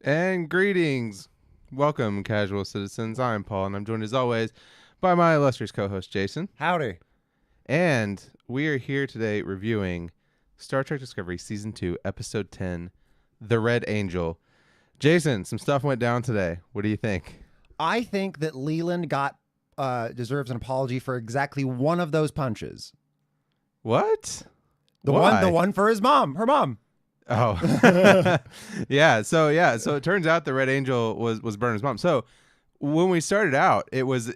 And greetings. Welcome, casual citizens. I'm Paul, and I'm joined as always by my illustrious co-host, Jason. Howdy. And we are here today reviewing Star Trek Discovery Season 2, Episode 10, The Red Angel. Jason, some stuff went down today. What do you think? I think that Leland deserves an apology for exactly one of those punches. What? The Why? one for her mom. Oh. So it turns out the Red Angel was Burnham's mom. So when we started out, it was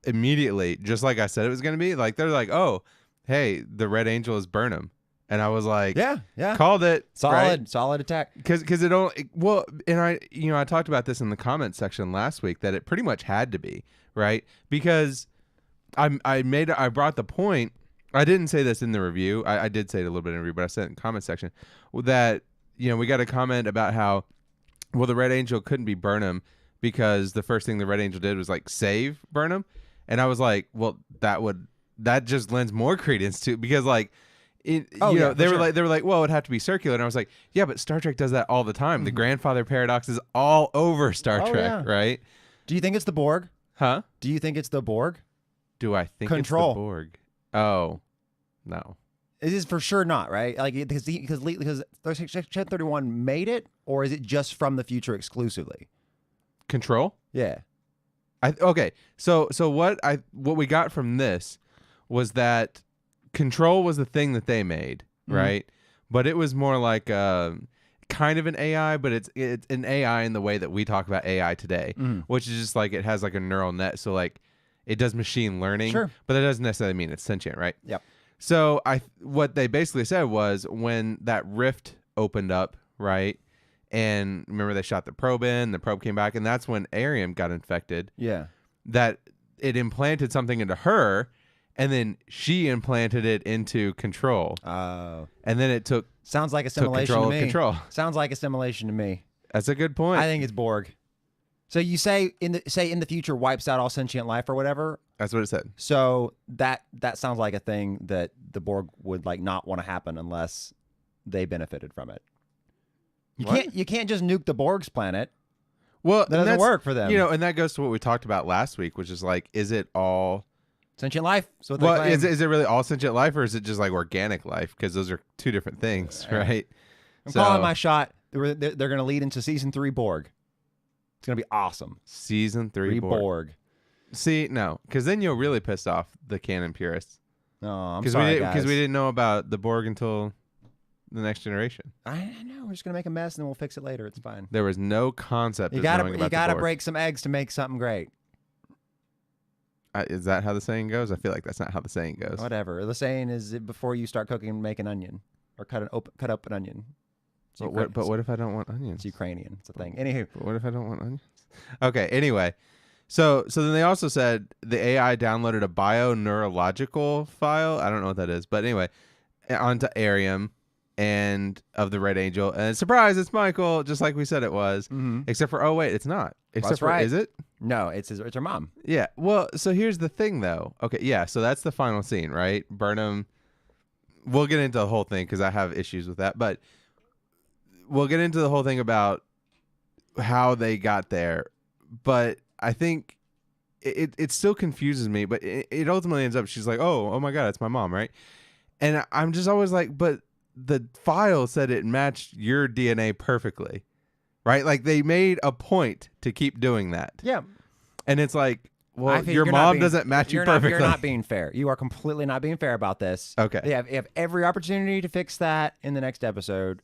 immediately just like I said it was going to be. Like they're like, "Oh, hey, the Red Angel is Burnham." And I was like, Yeah. called it. Solid attack. Because I talked about this in the comments section last week that it pretty much had to be, right? Because I brought the point. I didn't say this in the review. I did say it a little bit in the review, but I said it in the comment section that, we got a comment about how, well, the Red Angel couldn't be Burnham because the first thing the Red Angel did was like save Burnham. And I was like, well, that just lends more credence to, because like, they were like, well, it'd have to be circular. And I was like, yeah, but Star Trek does that all the time. Mm-hmm. The grandfather paradox is all over Star Trek, right? Do you think it's the Borg? Huh? Do you think it's the Borg? Do I think Control. It's the Borg? Oh, no. It is for sure not, right? Like because 1031 made it, or is it just from the future exclusively? Control? Yeah. Okay. So what we got from this was that Control was the thing that they made, right? But it was more like kind of an AI, but it's an AI in the way that we talk about AI today, which is just like it has like a neural net, so like it does machine learning, sure, but that doesn't necessarily mean it's sentient, right? Yep. So what they basically said was when that rift opened up, right? And remember they shot the probe in, the probe came back, and that's when Ariam got infected. Yeah. That it implanted something into her, and then she implanted it into Control. Oh. And then it sounds like assimilation to me. Control. Sounds like assimilation to me. That's a good point. I think it's Borg. So you say in the future wipes out all sentient life or whatever. That's what it said. So that sounds like a thing that the Borg would like not want to happen unless they benefited from it. You can't just nuke the Borg's planet. Well, that doesn't work for them. And that goes to what we talked about last week, which is like, is it all sentient life? So is it really all sentient life, or is it just like organic life? Because those are two different things, right? I'm calling my shot. They're going to lead into season 3 Borg. It's going to be awesome. Season 3 Borg. See, no, because then you'll really piss off the canon purists. Oh, I'm sorry, guys. Because we didn't know about the Borg until the Next Generation. I know. We're just going to make a mess and then we'll fix it later. It's fine. There was no concept of knowing about the Borg. You got to break some eggs to make something great. Is that how the saying goes? I feel like that's not how the saying goes. Whatever. The saying is before you start cooking, make an onion. Or cut up an onion. But what if I don't want onions? It's Ukrainian. It's a thing. Anywho. But what if I don't want onions? Okay, anyway. So then they also said the AI downloaded a bioneurological file. I don't know what that is. But anyway, onto Ariam and of the Red Angel. And surprise, it's Michael, just like we said it was. Mm-hmm. Except for, oh, wait, it's not. Except for, right. Is it? No, it's her mom. Yeah. Well, so here's the thing, though. Okay, yeah, so that's the final scene, right? Burnham. We'll get into the whole thing because I have issues with that. But we'll get into the whole thing about how they got there. But I think it still confuses me. But it ultimately ends up, she's like, oh my God, it's my mom, right? And I'm just always like, but the file said it matched your DNA perfectly, right? Like they made a point to keep doing that. Yeah. And it's like, well, your mom doesn't match you perfectly. You're not being fair. You are completely not being fair about this. Okay. You have every opportunity to fix that in the next episode.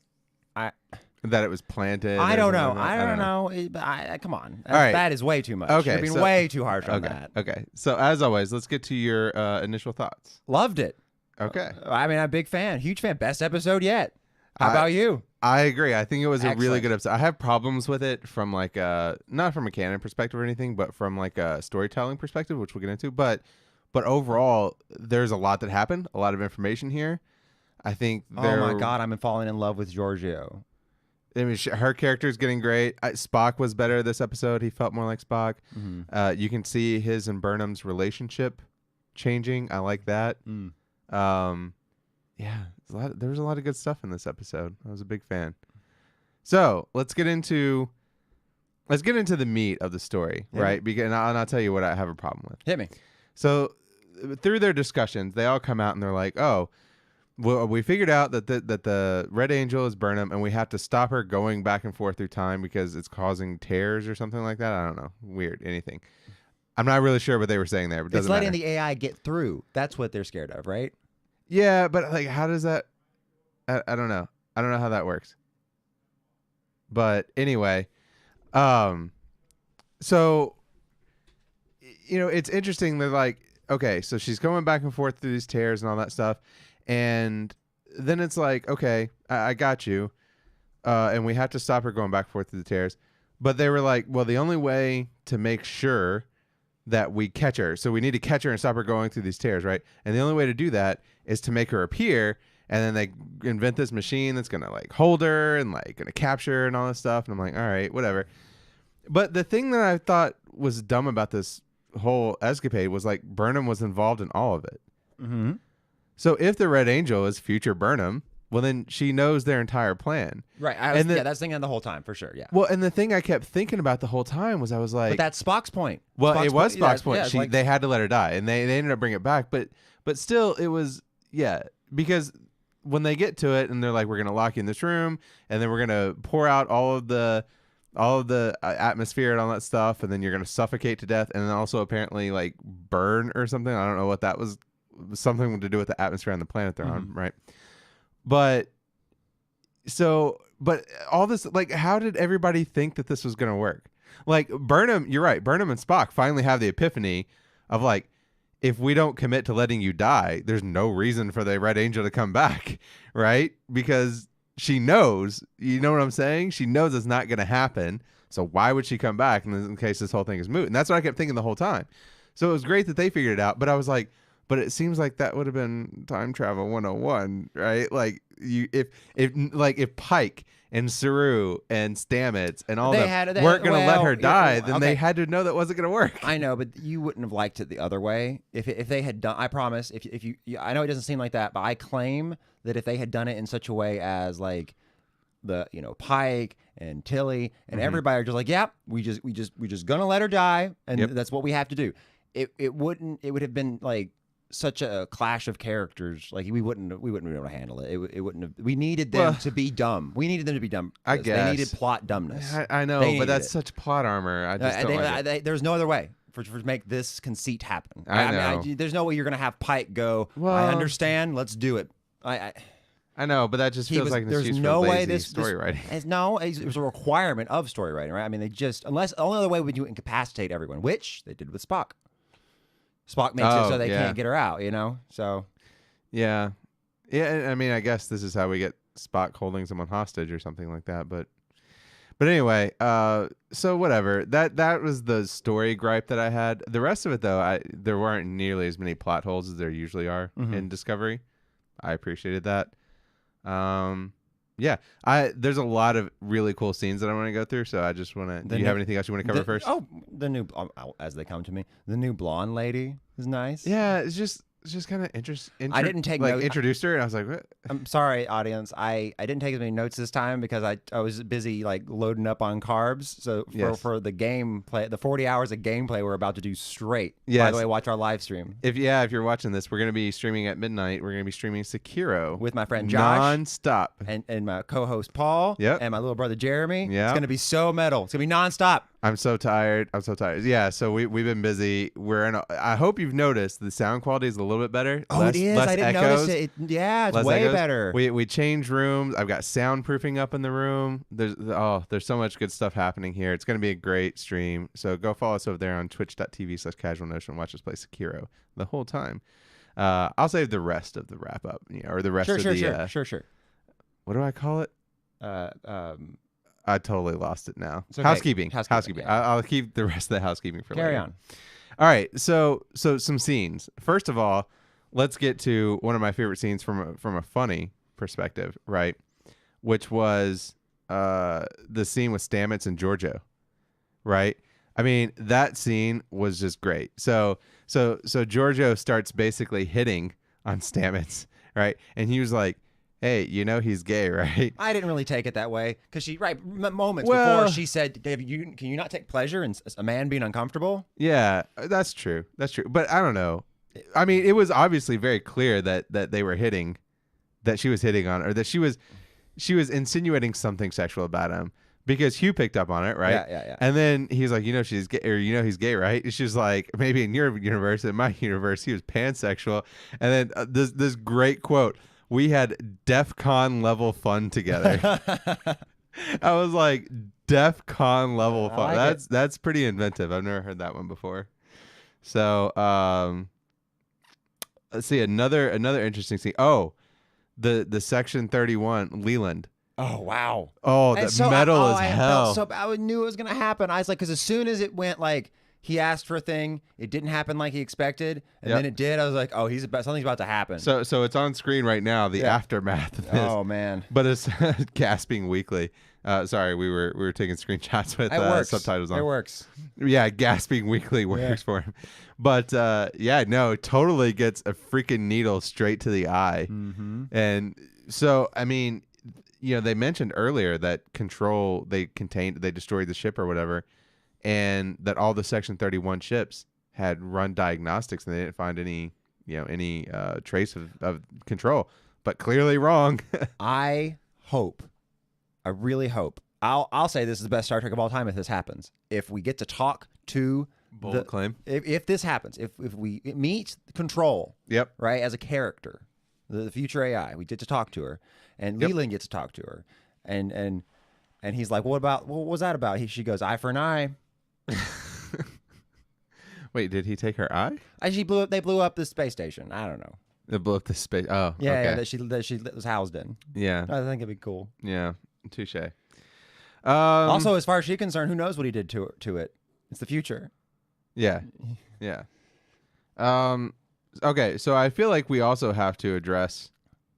That it was planted. I don't know. I don't know. Come on. Right. That is way too much. Okay. You're being way too harsh on that. Okay. So as always, let's get to your initial thoughts. Loved it. Okay. I'm a big fan. Huge fan. Best episode yet. How about you? I agree. I think it was Excellent. a really good episode. I have problems with it from like not from a canon perspective or anything, but from like a storytelling perspective, which we'll get into. But overall, there's a lot that happened. A lot of information here. I think. Oh my God, I'm falling in love with Giorgio. I mean, her character is getting great. Spock was better this episode. He felt more like Spock. Mm-hmm. You can see his and Burnham's relationship changing. I like that. Yeah, there was a lot of good stuff in this episode. I was a big fan. So let's get into the meat of the story, right? Because and I'll tell you what I have a problem with. Hit me. So through their discussions, they all come out and they're like, "Oh, well, we figured out that the Red Angel is Burnham, and we have to stop her going back and forth through time because it's causing tears or something like that." I don't know, weird, anything. I'm not really sure what they were saying there, but it It's doesn't letting matter. the AI get through. That's what they're scared of, right? Yeah, but like, how does that? I don't know. I don't know how that works. But anyway, so it's interesting that like, okay, so she's going back and forth through these tears and all that stuff, and then it's like, okay, I got you, and we have to stop her going back and forth through the tears. But they were like, well, the only way to make sure that we catch her, so we need to catch her and stop her going through these tears, right? And the only way to do that is to make her appear, and then they invent this machine that's gonna like hold her and like gonna capture her and all this stuff. And I'm like, all right, whatever. But the thing that I thought was dumb about this whole escapade was like Burnham was involved in all of it. Mm-hmm. So if the Red Angel is future Burnham, well, then she knows their entire plan. Right. That's thinking the whole time for sure. Yeah. Well, and the thing I kept thinking about the whole time was I was like, But that's Spock's point. well, Spock's it was point, Spock's point. yeah, They had to let her die, and they ended up bringing it back. But still, it was because when they get to it and they're like, we're gonna lock you in this room, and then we're gonna pour out all of the atmosphere and all that stuff, and then you're gonna suffocate to death, and then also apparently like burn or something. I don't know what that was. Something to do with the atmosphere on the planet they're on, right? But all this, like, how did everybody think that this was gonna work? Like Burnham, you're right. Burnham and Spock finally have the epiphany of like, if we don't commit to letting you die, there's no reason for the Red Angel to come back, right? Because she knows, you know what I'm saying? She knows it's not going to happen. So why would she come back in case this whole thing is moot? And that's what I kept thinking the whole time. So it was great that they figured it out, but I was like, but it seems like that would have been time travel 101, right? Like if Pike and Saru and Stamets and all that weren't going to let her die, then they had to know that wasn't going to work. I know, but you wouldn't have liked it the other way if they had done. I promise. If you, I know it doesn't seem like that, but I claim that if they had done it in such a way as like the Pike and Tilly and everybody are just like, yeah, we just gonna let her die, and that's what we have to do. It would have been like such a clash of characters. Like we wouldn't be able to handle it. It wouldn't have. We needed them to be dumb. We needed them to be dumb. I guess they needed plot dumbness. I know, but that's such plot armor. I just don't like it. There's no other way for make this conceit happen. I know. There's no way you're gonna have Pike go. Well, I understand. Let's do it. I know, but that just feels like an excuse for lazy story writing. It was a requirement of story writing, right? I mean, the only other way would you incapacitate everyone, which they did with Spock. Spock makes it so they can't get her out, So, yeah. I mean, I guess this is how we get Spock holding someone hostage or something like that. But anyway, so whatever. That was the story gripe that I had. The rest of it, though, there weren't nearly as many plot holes as there usually are in Discovery. I appreciated that. There's a lot of really cool scenes that I want to go through, so I just want to. Do you have anything else you want to cover first? Oh, the new, as they come to me, the new blonde lady is nice. Yeah, it's just kind of interesting. I didn't take notes. Introduced her, and I was like, what? I'm sorry, audience. I didn't take as many notes this time because I was busy like loading up on carbs. So for the gameplay, the 40 hours of gameplay we're about to do straight. Yes. By the way, watch our live stream. If you're watching this, we're gonna be streaming at midnight. We're gonna be streaming Sekiro with my friend Josh, nonstop, and my co-host Paul, and my little brother Jeremy. Yeah, it's gonna be so metal. It's gonna be nonstop. I'm so tired. Yeah, so we've been busy. I hope you've noticed the sound quality is a little bit better. Oh, it is. I didn't notice it. Yeah, it's way better. We changed rooms. I've got soundproofing up in the room. There's so much good stuff happening here. It's going to be a great stream. So go follow us over there on twitch.tv/casualnotion and watch us play Sekiro the whole time. I'll save the rest of the wrap up, or the rest of the Sure. What do I call it? I totally lost it now. Okay. Housekeeping. Yeah. I'll keep the rest of the housekeeping for later. Carry on. All right. So some scenes. First of all, let's get to one of my favorite scenes from a funny perspective, right? Which was the scene with Stamets and Giorgio, right? I mean, that scene was just great. So Giorgio starts basically hitting on Stamets, right? And he was like, hey, you know he's gay, right? I didn't really take it that way because moments Well- before she said, can you not take pleasure in a man being uncomfortable? Yeah, that's true. That's true. But I don't know. I mean, it was obviously very clear that they were hitting, that she was hitting on, or that she was insinuating something sexual about him, because Hugh picked up on it, right? Yeah. And then he's like, she's gay, or he's gay, right? And she's like, maybe in your universe, in my universe, he was pansexual. And then this great quote: "We had DEF CON level fun together." I was like, DEF CON level fun. Like That's pretty inventive. I've never heard that one before. So let's see another interesting scene. Oh, the Section 31 Leland. Oh, wow. Oh, And that so metal as I hell. felt I knew it was going to happen. I was like, because as soon as it went, like, he asked for a thing, it didn't happen like he expected, and Yep. then it did. I was like, oh, something's about to happen. So it's on screen right now, the aftermath of this. Oh, man. But it's gasping weekly. Sorry, we were taking screenshots with It works. subtitles on. It works. Yeah, gasping weekly works for him. But it totally gets a freaking needle straight to the eye. Mm-hmm. And so, I mean, they mentioned earlier that they destroyed the ship or whatever, and that all the Section 31 ships had run diagnostics and they didn't find any trace of Control. But clearly wrong. I really hope. I'll say this is the best Star Trek of all time if this happens. If we get to talk to Bold claim. If this happens, if we meet Control, Yep. right, as a character, the future AI, we get to talk to her, and Yep. Leland gets to talk to her, and he's like, what was that about? She goes, eye for an eye. Wait, did he take her eye? They blew up the space station. I don't know. They blew up the space. Oh, Yeah, okay. that she was housed in. Yeah. I think it'd be cool. Yeah. Touche. Also, as far as she's concerned, who knows what he did to it? It's the future. Yeah. Yeah. Okay, so I feel like we also have to address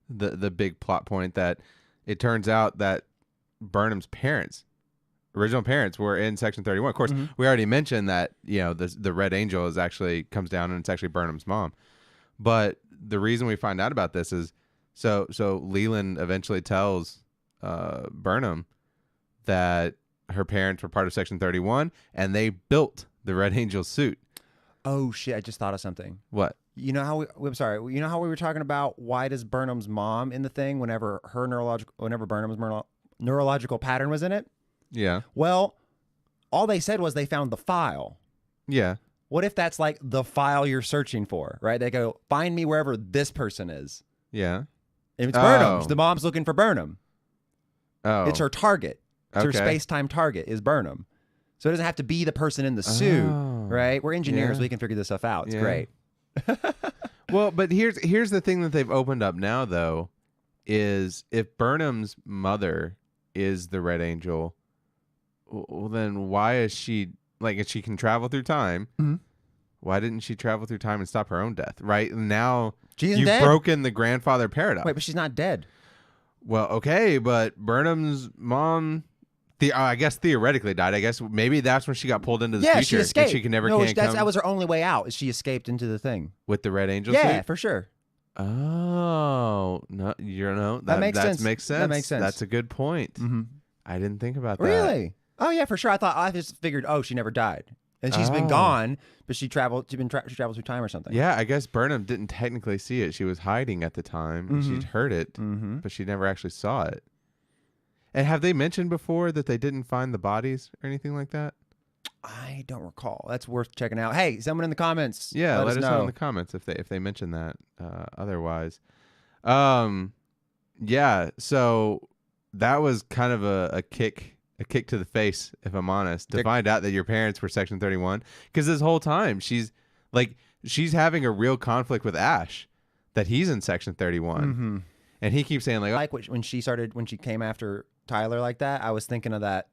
the big plot point that it turns out that Burnham's original parents were in Section 31. Of course, we already mentioned that, the Red Angel comes down and it's actually Burnham's mom. But the reason we find out about this is so Leland eventually tells Burnham that her parents were part of Section 31 and they built the Red Angel suit. Oh shit! I just thought of something. What? You know how I'm sorry. You know how we were talking about why does Burnham's mom in the thing whenever Burnham's neurological pattern was in it? Yeah. Well, all they said was they found the file. Yeah. What if that's like the file you're searching for, right? They go, find me wherever this person is. Yeah. If it's Oh. Burnham, the mom's looking for Burnham. Oh. It's her target. It's her Okay. space-time target is Burnham. So it doesn't have to be the person in the suit, Oh. right? We're engineers. Yeah. We can figure this stuff out. It's Yeah. great. Well, but here's the thing that they've opened up now, though, is if Burnham's mother is the Red Angel, well, then why is she, like, if she can travel through time, why didn't she travel through time and stop her own death? Right now, She's you've dead. broken the grandfather paradox. Wait, but she's not dead. Well, okay, but Burnham's mom, I guess theoretically died. I guess maybe that's when she got pulled into the Yeah, future. she escaped. And she can never No, come that was her only way out. Is she escaped into the thing? with the Red Angel Yeah, suit? for sure. Oh, no, that makes sense. Makes sense. That makes sense. That's a good point. Mm-hmm. I didn't think about that. Really? Oh yeah, for sure. I just figured. Oh, she never died, and she's been Oh. gone, but she traveled. She traveled through time or something. Yeah, I guess Burnham didn't technically see it. She was hiding at the time. And she'd heard it, but she never actually saw it. And have they mentioned before that they didn't find the bodies or anything like that? I don't recall. That's worth checking out. Hey, someone in the comments. Yeah, let us know in the comments if they mention that. Otherwise, yeah. So that was kind of a kick to the face, if I'm honest, to find out that your parents were Section 31. Because this whole time she's having a real conflict with Ash that he's in Section 31, and he keeps saying like, When she came after Tyler like that, I was thinking of that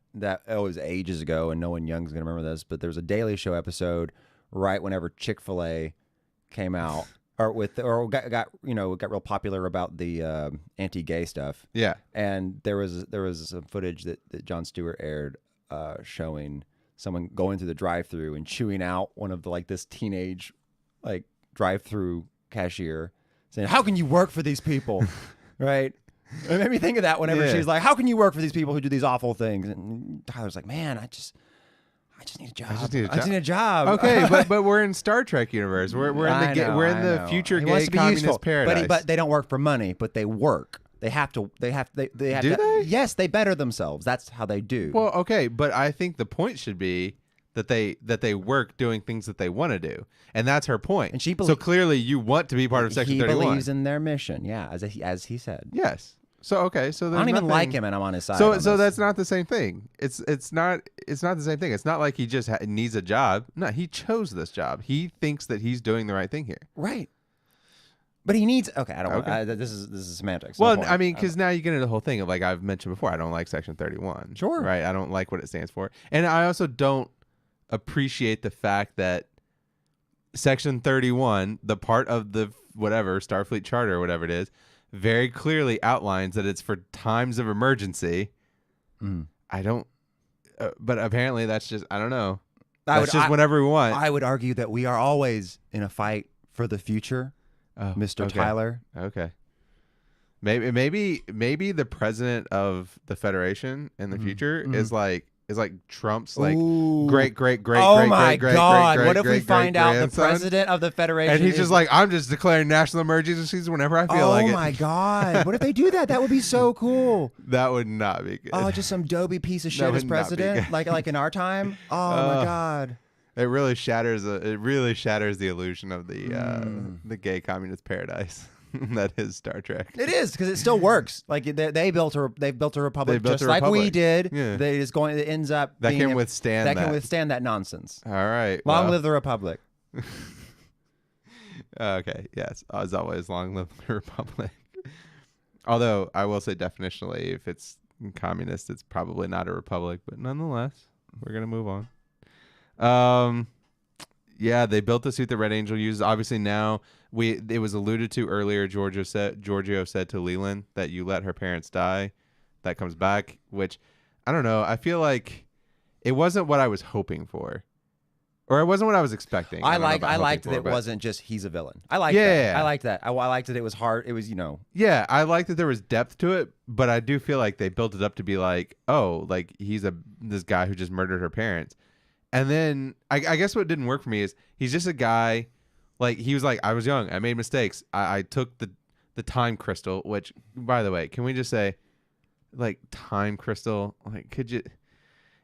it was ages ago, and no one young's gonna remember this, but there was a Daily Show episode right whenever Chick-fil-A came out, got real popular about the anti-gay stuff. yeah, And there was some footage that Jon Stewart aired showing someone going through the drive-through and chewing out one of this teenage drive-through cashier, saying, "How can you work for these people?" Right? It made me think of that whenever Yeah. she's like, "How can you work for these people who do these awful things?" And Tyler's like, "Man, I just need a job. I just need a job." Okay, but we're in Star Trek universe. We're in the future He gay wants to be communist useful, paradise. but they don't work for money, but they work. They have to. They have Do to. they? Yes, they better themselves. That's how they do. Well, okay, but I think the point should be that they work doing things that they want to do, and that's her point. And she so clearly, you want to be part of Section 31. He believes in their mission. Yeah, as he said. Yes. So okay, so I don't even like him, and I'm on his side. So that's not the same thing. It's not the same thing. It's not like he just needs a job. No, he chose this job. He thinks that he's doing the right thing here. Right. But he needs. Okay, I don't. Okay. This is semantics. Well, I mean, because now you get into the whole thing of like I've mentioned before. I don't like Section 31. Sure. Right. I don't like what it stands for, and I also don't appreciate the fact that Section 31, the part of the whatever Starfleet Charter or whatever it is, very clearly outlines that it's for times of emergency. I don't. But apparently that's just I don't know. That's just whenever we want. I would argue that we are always in a fight for the future. Mr. Okay. Tyler. Okay. Maybe the president of the Federation in the future is like Trump's like great. Oh my God! What if we great find out the grandson? president of the Federation? And he's just like, I'm just declaring national emergencies whenever I feel like it. Oh my God! What if they do that? That would be so cool. That would not be good. Oh, just some doby piece of shit as president, like in our time. Oh my God! It really shatters the illusion of the gay communist paradise that is Star Trek. It is because it still works. Like they've built a republic just like we did. Yeah. It ends up That being can withstand that. can withstand that nonsense. All right. Long live the republic. Okay. Yes. As always, long live the republic. Although I will say definitionally, if it's communist, it's probably not a republic. But nonetheless, we're gonna move on. Yeah, they built the suit that Red Angel uses. Obviously now it was alluded to earlier. Giorgio said to Leland that you let her parents die. That comes back, which I don't know. I feel like it wasn't what I was hoping for, or it wasn't what I was expecting. I liked that it wasn't just he's a villain. I liked that. I liked that. I liked that it was hard. It was Yeah, I liked that there was depth to it, but I do feel like they built it up to be like, oh, like he's this guy who just murdered her parents. And then I guess what didn't work for me is he's just a guy, like he was like, I was young, I made mistakes, I took the time crystal, which by the way, can we just say, like time crystal, like could you?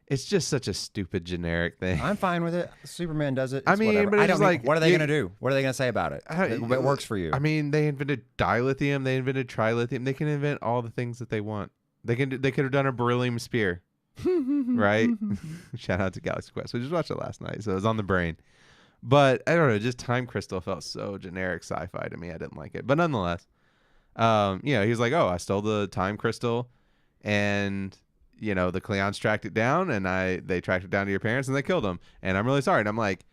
It's just such a stupid generic thing. I'm fine with it. Superman does it. I mean, whatever. but it's like, what are they gonna do? What are they gonna say about it? It works for you. I mean, they invented dilithium, they invented trilithium, they can invent all the things that they want. They could have done a beryllium spear. Right? Shout out to Galaxy Quest. We just watched it last night, so it was on the brain. But I don't know, just Time Crystal felt so generic sci-fi to me. I didn't like it. But nonetheless, he was like, oh, I stole the Time Crystal, and the Klingons tracked it down, and they tracked it down to your parents, and they killed them. And I'm really sorry. And I'm like,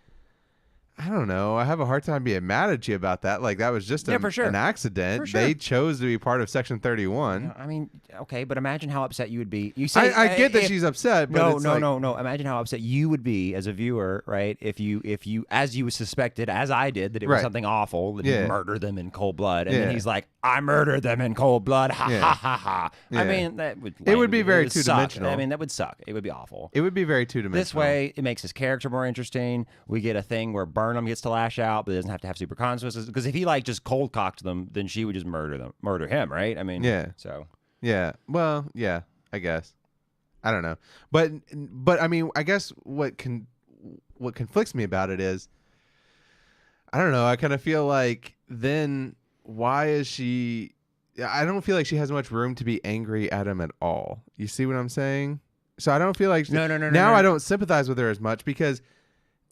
I don't know. I have a hard time being mad at you about that. Like, that was just for sure. an accident. For sure. They chose to be part of Section 31. I mean, okay, but imagine how upset you would be. You say I get that she's upset, but no. Imagine how upset you would be as a viewer, right? If you, as you suspected, as I did, that it was something awful, that he murdered them in cold blood, and then he's like, I murdered them in cold blood. Ha ha ha ha. Yeah. I mean, that would. It would be very two-dimensional. I mean, that would suck. It would be awful. It would be very two-dimensional. This way, it makes his character more interesting. We get a thing where Burnham gets to lash out, but it doesn't have to have super consequences. Because if he just cold cocked them, then she would just murder him, right? I mean, So. Yeah. Well, yeah. I guess. I don't know, but I mean, I guess what conflicts me about it is, I don't know. I kind of feel like then why is she? I don't feel like she has much room to be angry at him at all. You see what I'm saying? So I don't feel like now I don't sympathize with her as much because,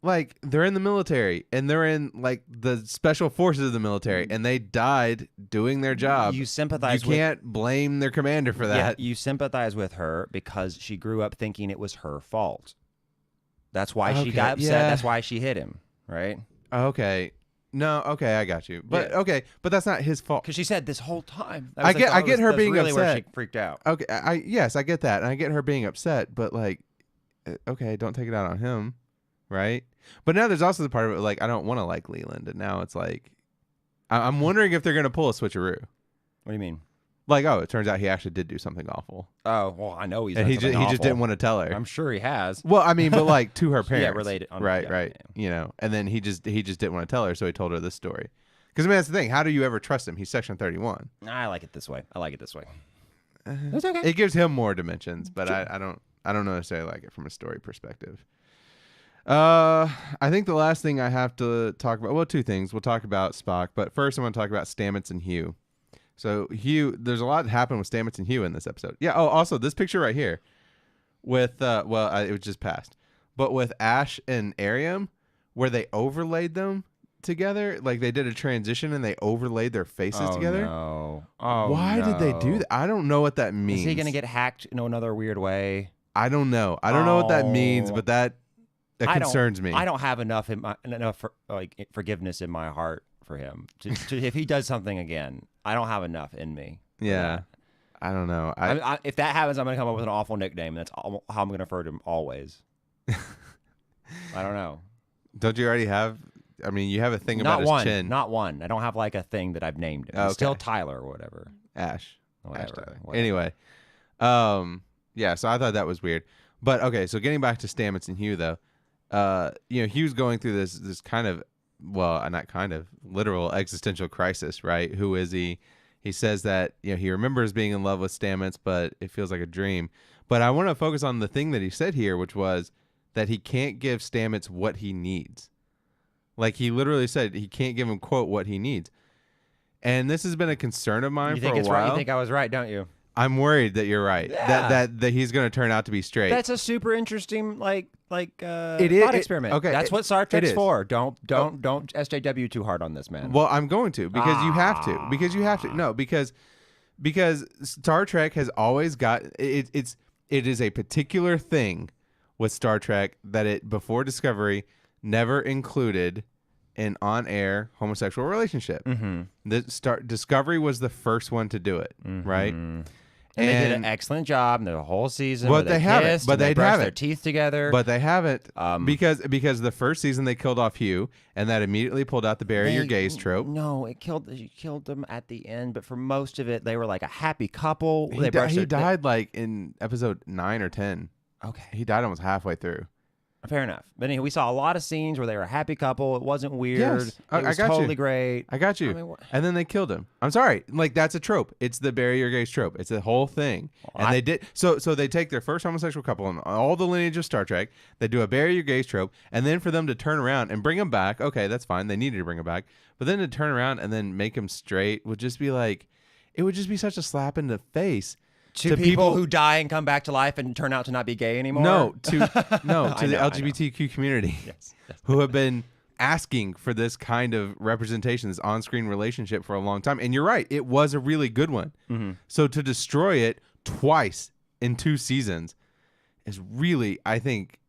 like, they're in the military and they're in like the special forces of the military and they died doing their job. You sympathize. You can't blame their commander for that. Yeah, you sympathize with her because she grew up thinking it was her fault. That's why she got upset. Yeah. That's why she hit him, right? Okay. No, okay, I got you. But okay, but that's not his fault. Because she said this whole time. I get her being really upset. Where she freaked out. Okay, yes, I get that, and I get her being upset. But like, okay, don't take it out on him, right? But now there's also the part of it like I don't want to like Leland, and now it's like I'm wondering if they're gonna pull a switcheroo. What do you mean? Like, oh, it turns out he actually did do something awful, Oh, well, I know he's and done he just something didn't awful. want to tell her. I'm sure he has. Well, I mean, but like to her Yeah, parents, related. right, Yeah, right. yeah. You know, and then he just didn't want to tell her, so he told her this story. Because I mean, that's the thing. How do you ever trust him? He's Section 31. I like it this way. That's okay. It gives him more dimensions, but I don't necessarily like it from a story perspective. I think the last thing I have to talk about, well, two things. We'll talk about Spock, but first I want to talk about Stamets and Hugh. So Hugh, there's a lot that happened with Stamets and Hugh in this episode. Yeah. Oh, also this picture right here with it was just passed, but with Ash and Ariam, where they overlaid them together, like they did a transition and they overlaid their faces together. No. Oh, why did they do no. that? I don't know what that means. Is he gonna get hacked in another weird way? I don't know. I don't know what that means, but that concerns me. I don't have enough forgiveness in my heart for him to if he does something again. I don't have enough in me. Yeah, I don't know. If that happens, I'm gonna come up with an awful nickname. That's how I'm gonna refer to him always. I don't know. Don't you already have? I mean, you have a thing Not about one. his chin. Not one. I don't have like a thing that I've named him. It's Okay. still Tyler or whatever. Ash. Whatever. Ash Tyler. Whatever. Anyway, yeah. So I thought that was weird. But okay, so getting back to Stamets and Hugh though, Hugh's going through this kind of, well, not kind of, literal existential crisis, right? Who is he? He says that he remembers being in love with Stamets, but it feels like a dream. But I want to focus on the thing that he said here, which was that he can't give Stamets what he needs. Like he literally said he can't give him, quote, what he needs. And this has been a concern of mine for a while. Right? You think I was right, don't you? I'm worried that you're right. Yeah. That he's going to turn out to be straight. That's a super interesting It thought is- experiment. okay, That's what Star Trek's is. for. Don't SJW too hard on this, man. Well, I'm going to because you have to. Because you have to. No, because Star Trek has always got it is a particular thing with Star Trek that it before Discovery never included an on-air homosexual relationship. Mm-hmm. Discovery was the first one to do it, right? And they did an excellent job in the whole season. But where they haven't. kissed But and they they brushed haven't. their teeth together. But they haven't because the first season they killed off Hugh, and that immediately pulled out the bury your gays trope. No, it killed them at the end. But for most of it, they were like a happy couple. He died like in episode 9 or 10. Okay, He died almost halfway through. fair enough. But anyway, we saw a lot of scenes where they were a happy couple. It wasn't weird. Yes, It was got you. totally great. I got you. I mean, and then they killed him. I'm sorry. Like that's a trope. It's the bury your gays trope. It's the whole thing. And they did so they take their first homosexual couple and all the lineage of Star Trek. They do a bury your gays trope, and then for them to turn around and bring him back. Okay, that's fine. They needed to bring him back, but then to turn around and then make him straight would just be like, it would just be such a slap in the face. to people who die and come back to life and turn out to not be gay anymore. No, to the know. LGBTQ community who have been asking for this kind of representation, this on-screen relationship for a long time. And you're right, it was a really good one. Mm-hmm. So to destroy it twice in 2 seasons is really, I think,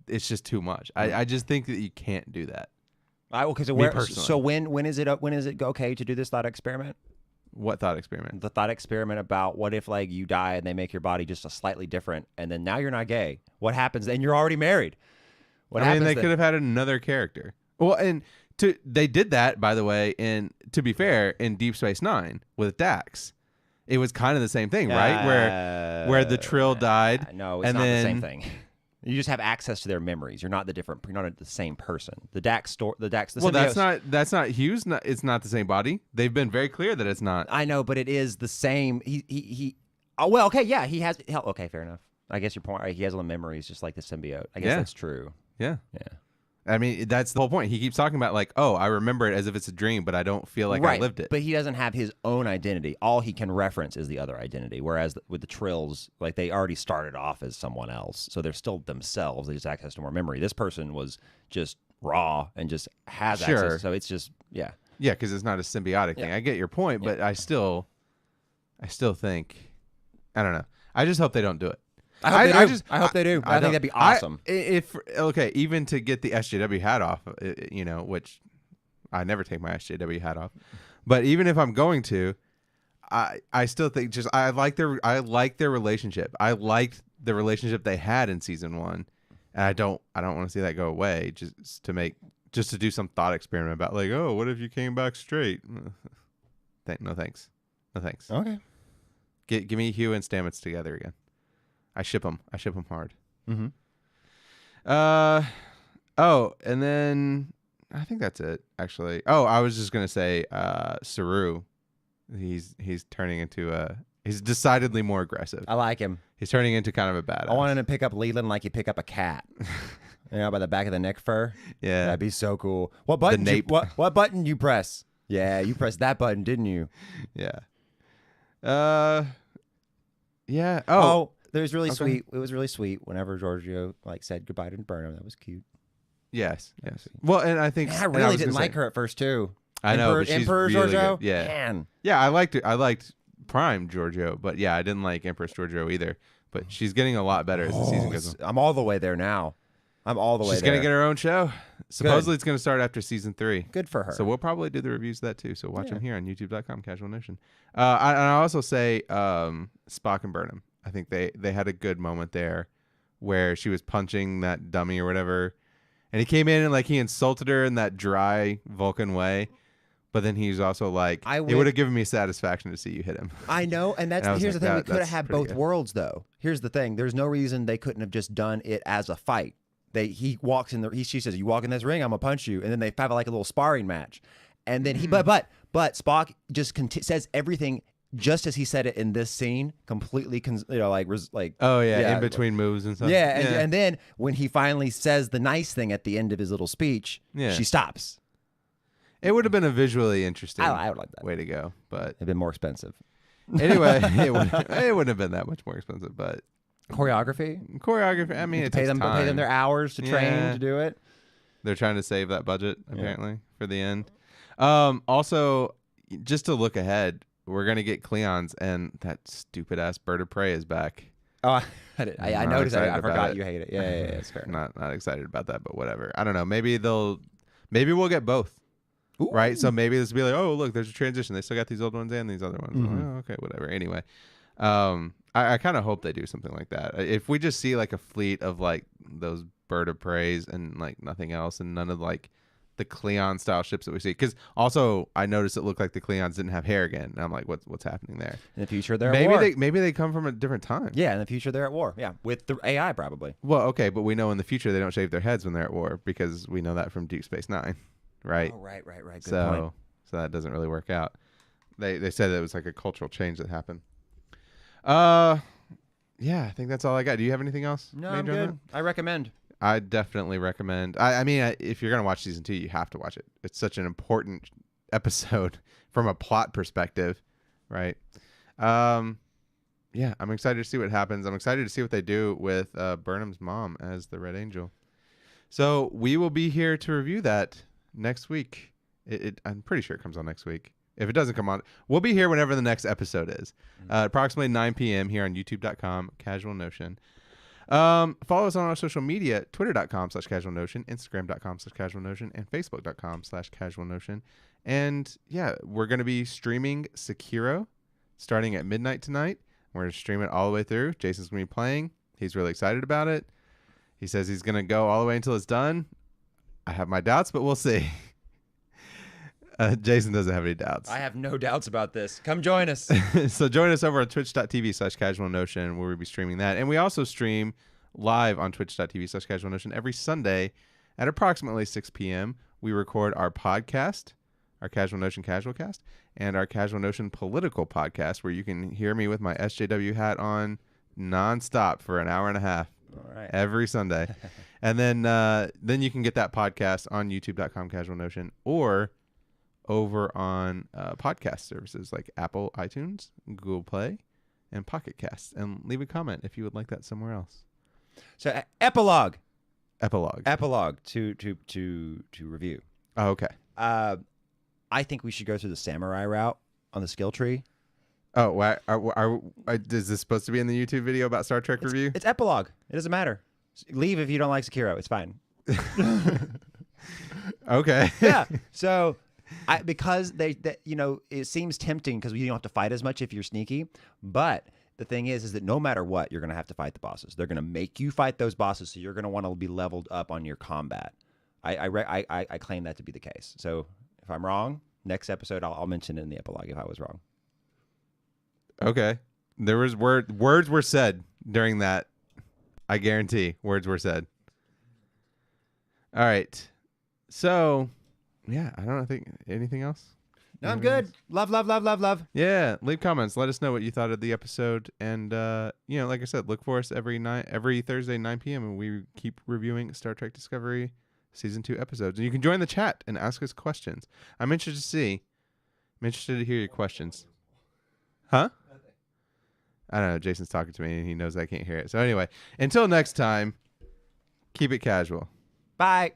it's just too much. I just think that you can't do that. So when is it okay to do this thought experiment? What thought experiment? The thought experiment about what if like you die and they make your body just a slightly different, and then now you're not gay. What happens? And you're already married. What I mean, happens they then? could have had another character. Well, and they did that, by the way, to be fair, in Deep Space Nine with Dax. It was kind of the same thing, right? Where the Trill died. No, it's not the same thing. You just have access to their memories. You're not the same person. The Dax. Well, that's not Hughes. It's not the same body. They've been very clear that it's not. I know, but it is the same. He. Oh well, okay, yeah, he has. Okay, fair enough. I guess your point. He has all the memories, just like the symbiote. I guess that's true. Yeah. Yeah. I mean, that's the whole point. He keeps talking about like, oh, I remember it as if it's a dream, but I don't feel like I lived it. But he doesn't have his own identity. All he can reference is the other identity. Whereas with the Trills, like they already started off as someone else, so they're still themselves. They just access to more memory. This person was just raw and just has access. So it's just yeah, because it's not a symbiotic thing. I get your point, but I still think, I don't know. I just hope they don't do it. I hope they do. I think that'd be awesome. Even to get the SJW hat off, which I never take my SJW hat off, but even if I'm going to, I still think I like their relationship. I liked the relationship they had in season 1, and I don't want to see that go away just to do some thought experiment about like, oh, what if you came back straight? No thanks. Okay. Give me Hugh and Stamets together again. I ship them hard. Mm-hmm. Oh, and then I think that's it, actually. Oh, I was just gonna say, Saru. He's turning into he's decidedly more aggressive. I like him. He's turning into kind of a badass. I want him to pick up Leland like you pick up a cat. By the back of the neck fur. Yeah, that'd be so cool. What button? What button you press? Yeah, you pressed that button, didn't you? Yeah. Yeah. Oh, it was really sweet. It was really sweet whenever Giorgio said goodbye to Burnham. That was cute. Yes. Well, and I think I really didn't like her at first too. I know, but she's Emperor really Giorgio. good. Yeah. Man. Yeah, I liked it. I liked Prime Giorgio, but yeah, I didn't like Empress Giorgio either. But she's getting a lot better as the season goes on. I'm all the way there now. I'm all the way there. She's gonna get her own show. Supposedly, it's gonna start after season 3. Good for her. So we'll probably do the reviews of that too. So watch them here on YouTube.com. Casual Notion. I also say Spock and Burnham. I think they had a good moment there, where she was punching that dummy or whatever, and he came in and he insulted her in that dry Vulcan way. But then he's also like, it would have given me satisfaction to see you hit him. I know, and here's the thing: we could have had both worlds, though. Here's the thing: there's no reason they couldn't have just done it as a fight. He walks in she says, "You walk in this ring, I'm gonna punch you," and then they have a little sparring match, and then but Spock just says everything just as he said it in this scene, completely in between moves and stuff. Yeah, and then when he finally says the nice thing at the end of his little speech, she stops. It would have been a visually interesting I would like that way to go, but it'd been more expensive. Anyway, it wouldn't have been that much more expensive, but choreography. I mean, pay them their hours to train to do it. They're trying to save that budget apparently for the end. Also, just to look ahead, we're gonna get Cleons, and that stupid ass Bird of Prey is back. Oh, I noticed that. I forgot you hate it. Yeah, it's fair. Not excited about that, but whatever. I don't know. Maybe we'll get both. Ooh. Right, so maybe this will be like, oh look, there's a transition. They still got these old ones and these other ones. Mm-hmm. Oh, okay, whatever. Anyway, I kind of hope they do something like that. If we just see a fleet of those Bird of Preys and nothing else, and none of the Cleon style ships that we see, because also I noticed it looked like the Cleons didn't have hair again, and I'm like, what's happening there? In the future, they're at war. Maybe they come from a different time. Yeah, in the future they're at war. Yeah, with the AI probably. Well, okay, but we know in the future they don't shave their heads when they're at war, because we know that from Deep Space Nine. Right. Oh, right. Good point. So that doesn't really work out. They said it was a cultural change that happened. Yeah, I think that's all I got. Do you have anything else? No, I'm good. I recommend. I definitely recommend. I mean, if you're gonna watch season 2, you have to watch it. It's such an important episode from a plot perspective, right? Yeah, I'm excited to see what happens. I'm excited to see what they do with Burnham's mom as the Red Angel. So we will be here to review that next week. I'm pretty sure it comes on next week. If it doesn't come on, we'll be here whenever the next episode is. Approximately 9 p.m. here on youtube.com, Casual Notion. Follow us on our social media, twitter.com/Casual Notion, instagram.com/Casual Notion, and facebook.com/Casual Notion. And yeah, we're going to be streaming Sekiro starting at midnight tonight. We're going to stream it all the way through. Jason's going to be playing. He's really excited about it. He says he's going to go all the way until it's done. I have my doubts, but we'll see. Jason doesn't have any doubts. I have no doubts about this. Come join us. So join us over on twitch.tv/Casual Notion, where we'll be streaming that. And we also stream live on twitch.tv/Casual Notion every Sunday at approximately 6 p.m. We record our podcast, our Casual Notion Casual Cast, and our Casual Notion Political Podcast, where you can hear me with my SJW hat on nonstop for an hour and a half. All right. Every Sunday. And then you can get that podcast on youtube.com Casual Notion, or over on podcast services like Apple iTunes, Google Play, and Pocket Casts. And leave a comment if you would like that somewhere else. So epilogue to review. Oh, okay. I think we should go through the samurai route on the skill tree. Oh, is this supposed to be in the YouTube video about Star Trek review? It's epilogue. It doesn't matter. Leave if you don't like Sekiro. It's fine. Okay. Yeah. So, because it seems tempting because you don't have to fight as much if you're sneaky. But the thing is that no matter what, you're going to have to fight the bosses. They're going to make you fight those bosses, so you're going to want to be leveled up on your combat. I claim that to be the case. So if I'm wrong, next episode I'll mention it in the epilogue if I was wrong. Okay. There was words were said during that. I guarantee words were said. All right. So, yeah, I don't think anything else. No, I'm good. Love, love, love, love, love. Yeah, leave comments. Let us know what you thought of the episode, and like I said, look for us every Thursday 9 p.m. and we keep reviewing Star Trek Discovery season 2 episodes. And you can join the chat and ask us questions. I'm interested to hear your questions. Huh? I don't know. Jason's talking to me, and he knows I can't hear it. So anyway, until next time, keep it casual. Bye.